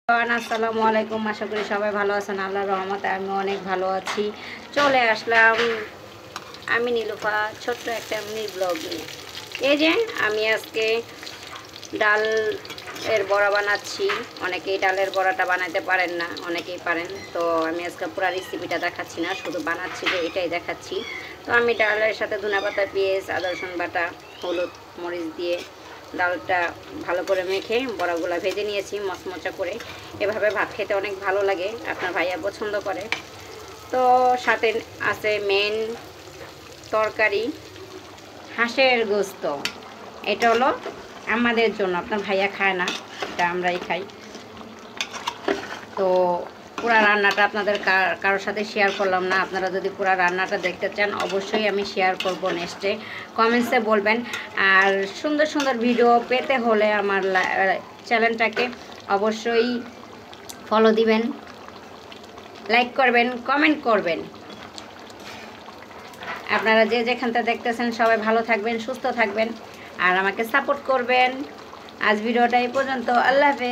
আসসালামু আলাইকুম। আশা করি সবাই ভালো আছেন। আল্লাহর রহমতে আমি অনেক ভালো আছি। চলে আসলাম আমি নীলুফা ছোট্ট একটা মিনি ব্লগ নিয়ে। এই যে আমি আজকে ডাল এর বড়া বানাচ্ছি। অনেকেই ডালের বড়াটা বানাতে পারেন না, অনেকেই পারেন। তো আমি আজকে পুরো রেসিপিটা দেখাচ্ছি না, শুধু বানাচ্ছি যে এটাই দেখাচ্ছি। তো আমি ডালের সাথে ধনেপাতা, পেঁয়াজ, আদা রসুন বাটা, হলুদ মরিচ দিয়ে ডালটা ভালো করে মেখে বড়াগুলো ভেজে নিয়েছি মচমচা করে। এভাবে ভাত খেতে অনেক ভালো লাগে, আপনার ভাইয়া পছন্দ করে। তো সাথে আছে মেন তরকারি হাঁসের গোস্ত। এটা হলো আমাদের জন্য, আপনার ভাইয়া খায় না, এটা আমরাই খাই। তো পুরা রান্নাটা আপনাদের কারোর সাথে শেয়ার করলাম না। আপনারা যদি পুরা রান্নাটা দেখতে চান অবশ্যই আমি শেয়ার করব নেক্সটে, কমেন্টসে বলবেন। আর সুন্দর সুন্দর ভিডিও পেতে হলে আমার চ্যানেলটাকে অবশ্যই ফলো দিবেন, লাইক করবেন, কমেন্ট করবেন। আপনারা যে যেখানটা দেখতেছেন সবাই ভালো থাকবেন, সুস্থ থাকবেন আর আমাকে সাপোর্ট করবেন। আজ ভিডিওটা এই পর্যন্ত। আল্লাহ হাফেজ।